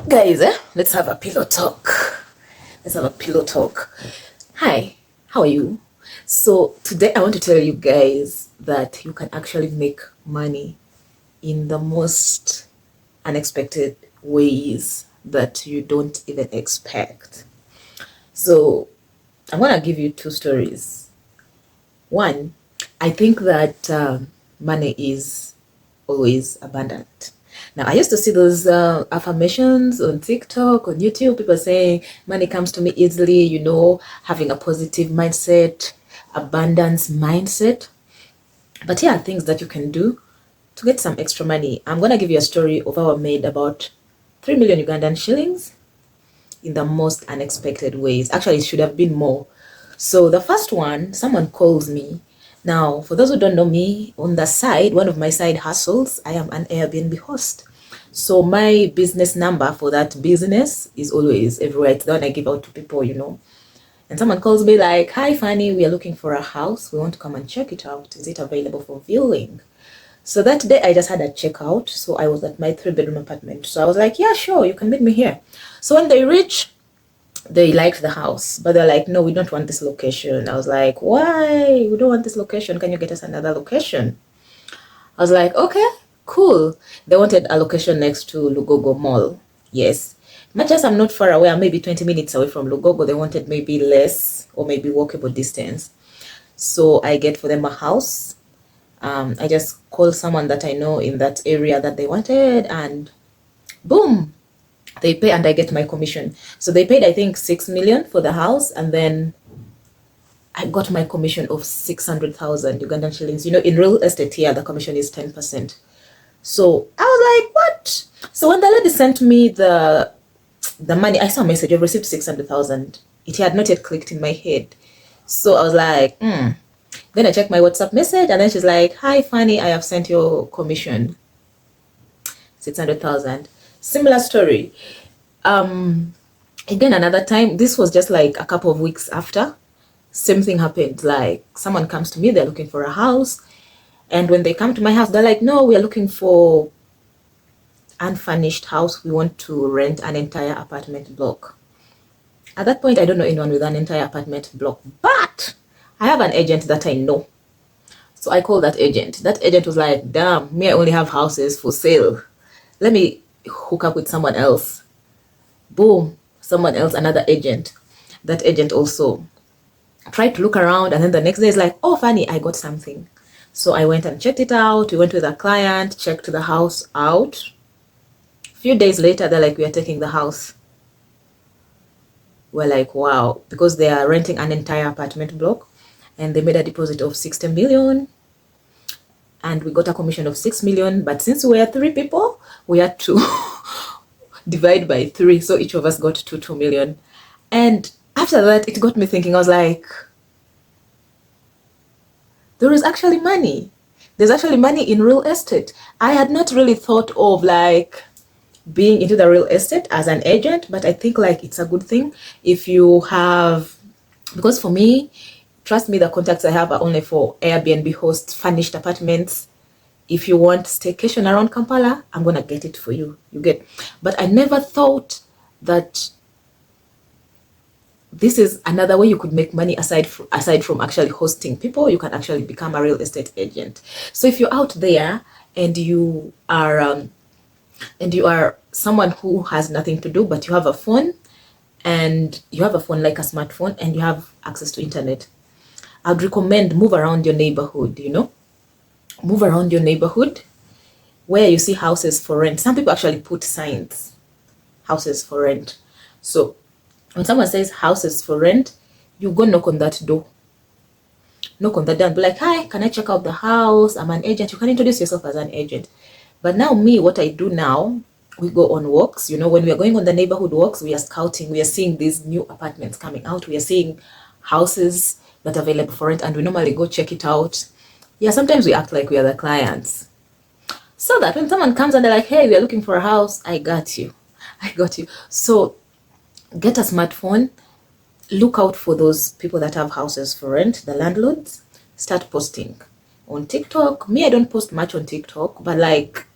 Guys, let's have a pillow talk. Let's have a pillow talk. Hi, how are you? So, today I want to tell you guys that you can actually make money in the most unexpected ways that you don't even expect. So, I'm going to give you two stories. One, I think that money is always abundant. Now, I used to see those affirmations on TikTok, on YouTube, people saying money comes to me easily, having a positive mindset, abundance mindset. But here are things that you can do to get some extra money. I'm going to give you a story of how I made about 3 million Ugandan shillings in the most unexpected ways. Actually, it should have been more. So the first one, someone calls me. Now, for those who don't know me, on the side, one of my side hustles, I am an Airbnb host. So my business number for that business is always everywhere. It's the one I give out to people. And someone calls me like, "Hi, Fanny, we are looking for a house. We want to come and check it out. Is it available for viewing?" So that day I just had a checkout. So I was at my 3-bedroom apartment. So I was like, "Yeah, sure, you can meet me here." So when they reach, they liked the house, but they're like, "No, we don't want this location." I was like, "Why? We don't want this location. Can you get us another location?" I was like, "Okay, cool." They wanted a location next to Lugogo Mall. Yes. Much as I'm not far away, I'm maybe 20 minutes away from Lugogo, they wanted maybe less or maybe walkable distance. So I get for them a house. I just call someone that I know in that area that they wanted, and boom, they pay and I get my commission. So they paid, I think, 6 million for the house, and then I got my commission of 600,000 Ugandan shillings. In real estate here, the commission is 10%. So I was like, what? So when the lady sent me the money, I saw a message, "You've received 600,000. It had not yet clicked in my head. So I was like, Then I checked my WhatsApp message, and then she's like, "Hi, Fanny, I have sent your commission, 600,000. Similar story. Again, another time, this was just like a couple of weeks after, same thing happened. Like, someone comes to me, they're looking for a house. And when they come to my house, they're like, "No, we are looking for unfurnished house. We want to rent an entire apartment block." At that point, I don't know anyone with an entire apartment block, but I have an agent that I know. So I called that agent. That agent was like, "Damn, me, I only have houses for sale. Let me hook up with someone else." Boom, someone else, another agent. That agent also tried to look around, and then the next day is like, "Oh, Fanny, I got something." So I went and checked it out. We went with a client, checked the house out. A few days later, they're like, "We are taking the house." We're like, wow, because they are renting an entire apartment block, and they made a deposit of 60 million, and we got a commission of 6 million. But since we are 3 people, we had to divide by 3, so each of us got to 2 million. And after that, it got me thinking. I was like, there is actually money. There's actually money in real estate. I had not really thought of like being into the real estate as an agent, but I think like it's a good thing if you have, because for me, trust me, the contacts I have are only for Airbnb hosts, furnished apartments. If you want staycation around Kampala, I'm gonna get it for you. You get, but I never thought that this is another way you could make money aside from actually hosting people. You can actually become a real estate agent. So if you're out there and you are someone who has nothing to do, but you have a phone, and you have a phone like a smartphone, and you have access to internet, I'd recommend move around your neighborhood. Move around your neighborhood where you see houses for rent. Some people actually put signs, houses for rent. So when someone says houses for rent, you go knock on that door. Knock on the door and be like, "Hi, can I check out the house? I'm an agent." You can introduce yourself as an agent. But now me, what I do now, we go on walks. When we are going on the neighborhood walks, we are scouting. We are seeing these new apartments coming out. We are seeing houses that are available for rent, and we normally go check it out. Yeah, sometimes we act like we are the clients. So that when someone comes and they're like, "Hey, we are looking for a house," I got you. I got you. So get a smartphone. Look out for those people that have houses for rent, the landlords. Start posting on TikTok. Me, I don't post much on TikTok, but like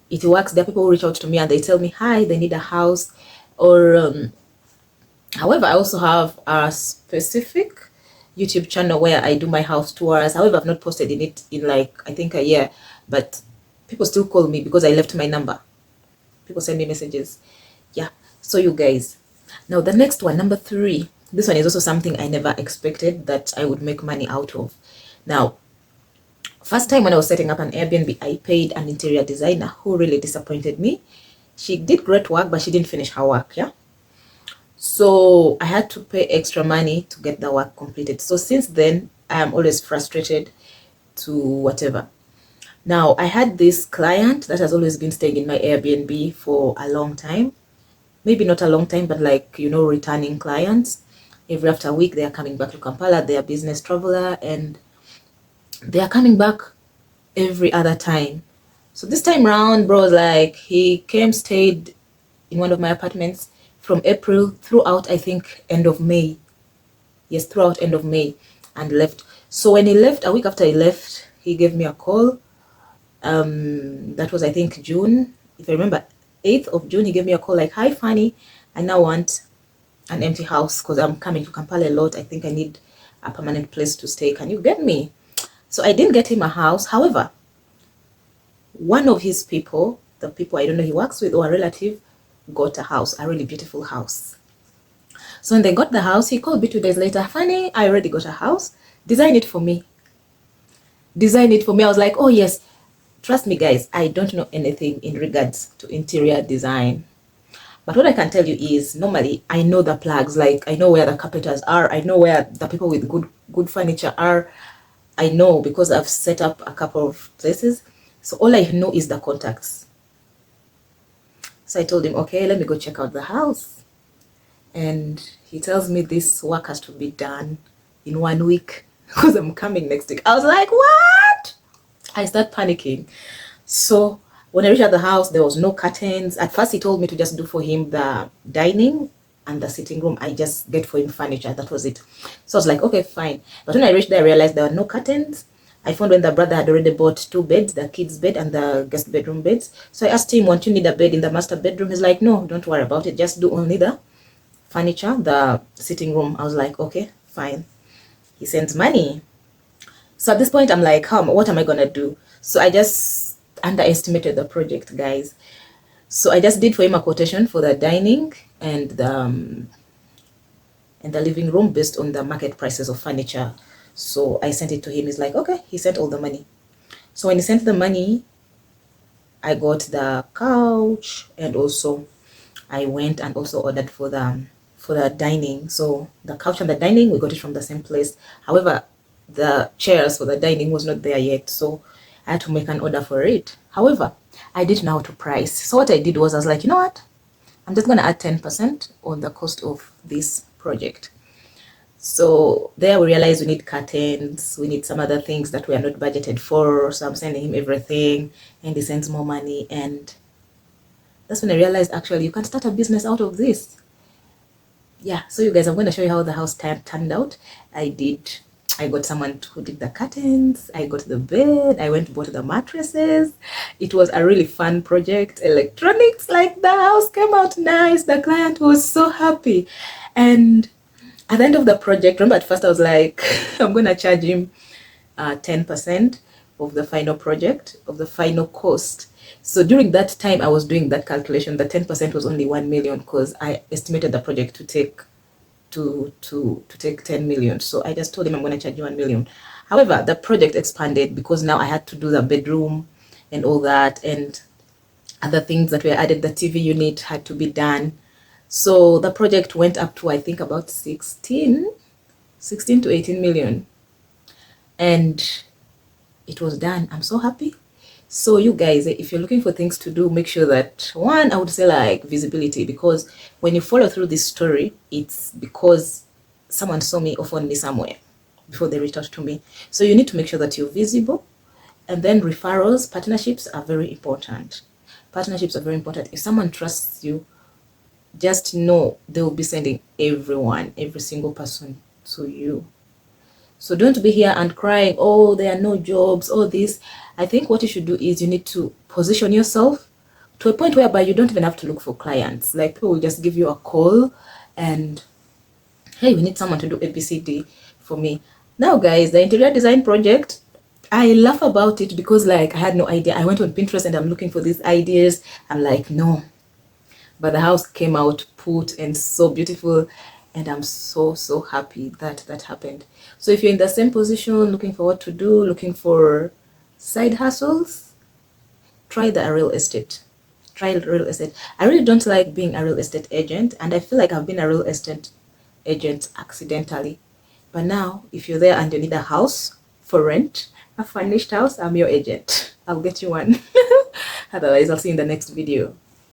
it works. There are people who reach out to me and they tell me, hi, they need a house. Or however, I also have a specific YouTube channel where I do my house tours. However, I've not posted in it in like, I think a year, but people still call me because I left my number. People send me messages. Yeah. So you guys, now the next one, number 3, this one is also something I never expected that I would make money out of. Now, first time when I was setting up an Airbnb, I paid an interior designer who really disappointed me. She did great work, but she didn't finish her work. Yeah. So I had to pay extra money to get the work completed. So since then, I am always frustrated to whatever. Now, I had this client that has always been staying in my Airbnb for a long time. Maybe not a long time, but like, you know, returning clients. Every after a week, they are coming back to Kampala. They are business traveler and they are coming back every other time. So this time round, bro, like he came, stayed in one of my apartments from April throughout, I think, end of May. Yes, throughout end of May, and left. So when he left, a week after he left, he gave me a call. That was, I think, June. If I remember, 8th of June, he gave me a call like, hi, Fanny, I now want an empty house because I'm coming to Kampala a lot. I think I need a permanent place to stay. Can you get me? So I didn't get him a house. However, one of his people, the people I don't know he works with or a relative, got a house, a really beautiful house. So when they got the house, he called me 2 days later. Fanny, I already got a house. Design it for me. Design it for me. I was like, oh yes. Trust me, guys, I don't know anything in regards to interior design. But what I can tell you is normally I know the plugs, like I know where the carpenters are, I know where the people with good furniture are. I know because I've set up a couple of places. So all I know is the contacts. So I told him, okay, let me go check out the house. And he tells me this work has to be done in 1 week because I'm coming next week. I was like, what? I start panicking. So when I reached at the house, there was no curtains. At first, he told me to just do for him the dining and the sitting room. I just get for him furniture. That was it. So I was like, okay, fine. But when I reached there, I realized there were no curtains. I found when the brother had already bought 2 beds, the kids' bed and the guest bedroom beds. So I asked him, won't you need a bed in the master bedroom? He's like, no, don't worry about it. Just do only the furniture, the sitting room. I was like, okay, fine. He sends money. So at this point, I'm like, what am I going to do? So I just underestimated the project, guys. So I just did for him a quotation for the dining and the living room based on the market prices of furniture. So I sent it to him. He's like, okay, he sent all the money. So when he sent the money, I got the couch and also I went and also ordered for the dining. So the couch and the dining, we got it from the same place. However, the chairs for the dining was not there yet. So I had to make an order for it. However, I didn't know how to price. So what I did was I was like, you know what? I'm just going to add 10% on the cost of this project. So there we realized we need curtains, we need some other things that we are not budgeted for. So I'm sending him everything and he sends more money. And that's when I realized actually you can start a business out of this. Yeah, so you guys, I'm going to show you how the house turned out. I got someone who did the curtains, I got the bed, I went to bought the mattresses. It was a really fun project. Electronics, like the house came out nice. The client was so happy. And at the end of the project, remember at first I was like, I'm going to charge him 10% of the final project, of the final cost. So during that time I was doing that calculation, the 10% was only 1 million because I estimated the project to take to take 10 million. So I just told him I'm going to charge you 1 million. However, the project expanded because now I had to do the bedroom and all that, and other things that were added. The TV unit had to be done. So the project went up to, I think, about 16 to 18 million. And it was done. I'm so happy. So you guys, if you're looking for things to do, make sure that, one, I would say like visibility, because when you follow through this story, it's because someone saw me or found me somewhere before they reached out to me. So you need to make sure that you're visible. And then referrals, partnerships are very important. Partnerships are very important. If someone trusts you, just know they will be sending every single person to you. So don't be here and crying, oh, there are no jobs, all this. I think what you should do is you need to position yourself to a point whereby you don't even have to look for clients. Like, people will just give you a call and, hey, we need someone to do ABCD for me. Now guys, the interior design project, I laugh about it because like I had no idea. I went on Pinterest and I'm looking for these ideas. I'm like, no, but the house came out put and so beautiful, and I'm so happy that that happened. So if you're in the same position, looking for what to do, looking for side hustles, try the real estate. Try real estate. I really don't like being a real estate agent, and I feel like I've been a real estate agent accidentally. But now, if you're there and you need a house for rent, a furnished house, I'm your agent. I'll get you one. Otherwise, I'll see you in the next video.